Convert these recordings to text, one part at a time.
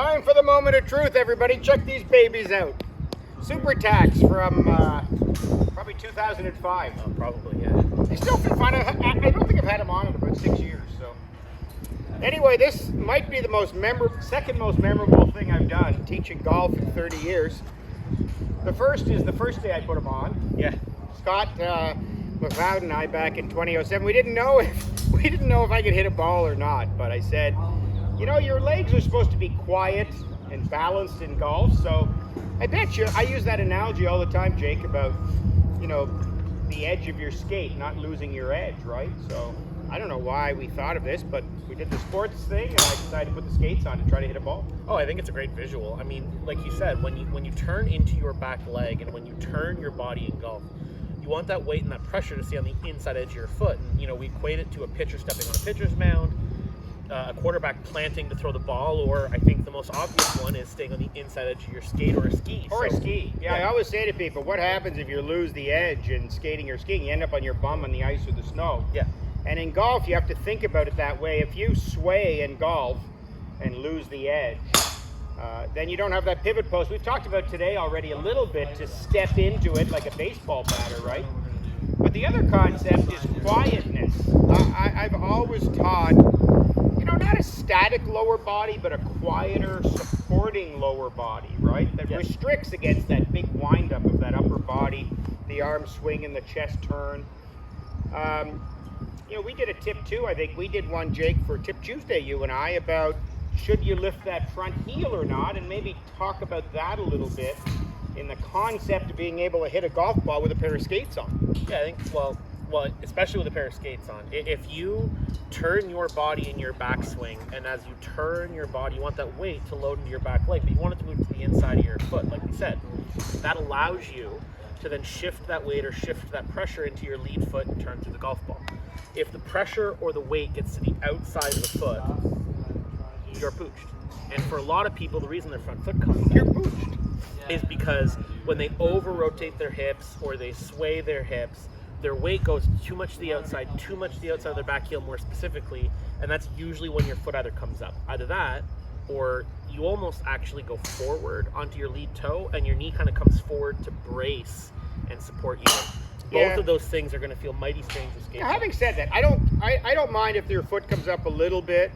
Time for the moment of truth, everybody. Check these babies out. Super Tax from probably 2005. Oh, probably, yeah. They still feel fine. I don't think I've had them on in about 6 years. So, anyway, this might be the second most memorable thing I've done teaching golf in 30 years. The first is the first day I put them on. Yeah. Scott McLeod and I back in 2007. We didn't know if I could hit a ball or not, but I said, you know, your legs are supposed to be quiet and balanced in golf. So I bet you, I use that analogy all the time, Jake, about, you know, the edge of your skate, not losing your edge, right? So I don't know why we thought of this, but we did the sports thing, and I decided to put the skates on and try to hit a ball. Oh, I think it's a great visual. I mean, like you said, when you turn into your back leg and when you turn your body in golf, you want that weight and that pressure to stay on the inside edge of your foot. And, you know, we equate it to a pitcher stepping on a pitcher's mound, a quarterback planting to throw the ball, or I think the most obvious one is staying on the inside edge of your skate or a ski. Or a ski. Yeah, I always say to people, what happens if you lose the edge in skating or skiing? You end up on your bum on the ice or the snow. Yeah. And in golf, you have to think about it that way. If you sway in golf and lose the edge, then you don't have that pivot post. We've talked about today already a little bit to step into it like a baseball batter, right? But the other concept is quietness. I've always taught, you know, not a static lower body, but a quieter, supporting lower body, right? That restricts against that big windup of that upper body, the arm swing and the chest turn. You know, we did a tip too. I think we did one, Jake, for Tip Tuesday, you and I, about should you lift that front heel or not, and maybe talk about that a little bit in the concept of being able to hit a golf ball with a pair of skates on. Yeah, I think, well, especially with a pair of skates on. If you turn your body in your backswing, and as you turn your body, you want that weight to load into your back leg, but you want it to move to the inside of your foot, like we said. That allows you to then shift that weight or shift that pressure into your lead foot and turn through the golf ball. If the pressure or the weight gets to the outside of the foot, you're pooched. And for a lot of people, the reason their front foot comes You're pooched. is because when they over-rotate their hips or they sway their hips, their weight goes too much to the outside of their back heel more specifically, and that's usually when your foot either comes up. Either that, or you almost actually go forward onto your lead toe, and your knee kind of comes forward to brace and support you. Both of those things are going to feel mighty strange with skating. Having said that, I don't mind if your foot comes up a little bit.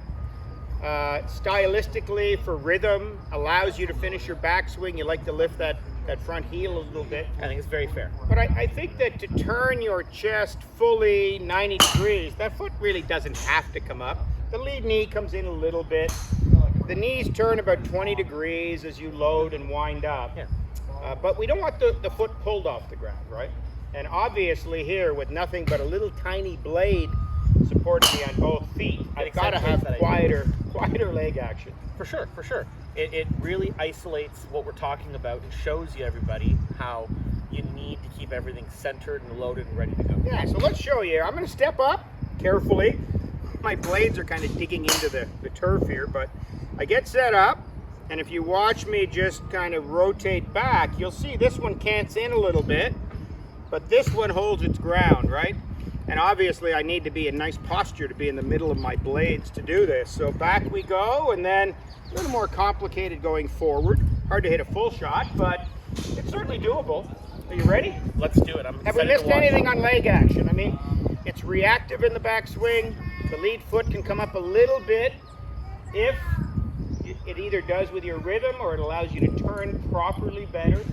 Stylistically, for rhythm, allows you to finish your backswing. You like to lift that front heel a little bit. I think it's very fair. But I think that to turn your chest fully 90 degrees, that foot really doesn't have to come up. The lead knee comes in a little bit. The knees turn about 20 degrees as you load and wind up. Yeah. But we don't want the foot pulled off the ground, right? And obviously here, with nothing but a little tiny blade supporting me on both feet, I've got to have quieter leg action. For sure. It really isolates what we're talking about and shows you, everybody, how you need to keep everything centered and loaded and ready to go. Yeah, so let's show you. I'm going to step up carefully. My blades are kind of digging into the turf here, but I get set up, and if you watch me just kind of rotate back, you'll see this one cants in a little bit, but this one holds its ground, right? And obviously I need to be in nice posture to be in the middle of my blades to do this. So back we go, and then a little more complicated going forward. Hard to hit a full shot, but it's certainly doable. Are you ready? Let's do it. Have we missed anything on leg action? I mean, it's reactive in the backswing. The lead foot can come up a little bit if it either does with your rhythm or it allows you to turn properly better.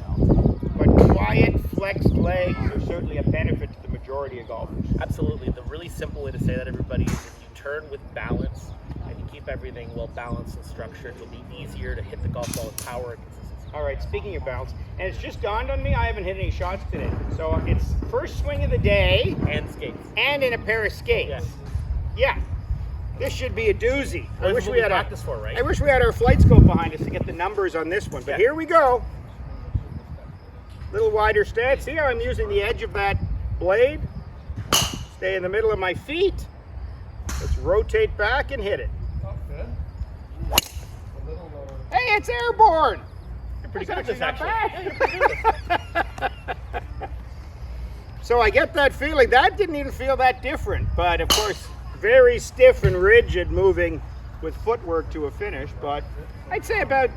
But quiet, flexed legs are certainly a benefit to the majority of golfers. Absolutely. The really simple way to say that, everybody, is if you turn with balance and you keep everything well balanced and structured, it'll be easier to hit the golf ball with power and consistency. All right, speaking of balance, and it's just dawned on me, I haven't hit any shots today. So it's first swing of the day. And skates. And in a pair of skates. Yes. Yeah. This should be a doozy. I wish we had practice for, right? I wish we had our flight scope behind us to get the numbers on this one. But here we go. Little wider stance. See how I'm using the edge of that blade? Stay in the middle of my feet. Let's rotate back and hit it. Hey, it's airborne. You're pretty That's good at this, actually actually. not bad. So I get that feeling. That didn't even feel that different. But of course, very stiff and rigid moving with footwork to a finish, but I'd say about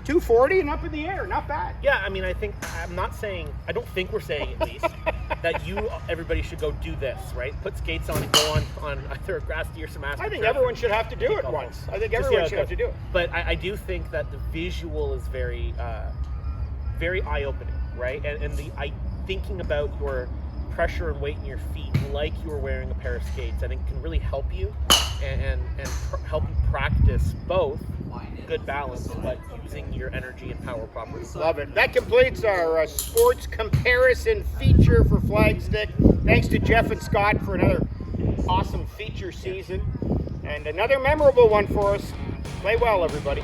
240 and up in the air, not bad. Yeah, I mean, I don't think we're saying at least, that everybody should go do this, right? Put skates on and go on either a grass tee or some asphalt. I think everyone should have to do it once. I think everyone should have to do it. But I do think that the visual is very, very eye-opening, right? And thinking about your pressure and weight in your feet like you were wearing a pair of skates, I think can really help you and help you practice both good balance, but using your energy and power properly. Love it. That completes our sports comparison feature for Flagstick. Thanks to Jeff and Scott for another awesome feature season and another memorable one for us. Play well, everybody.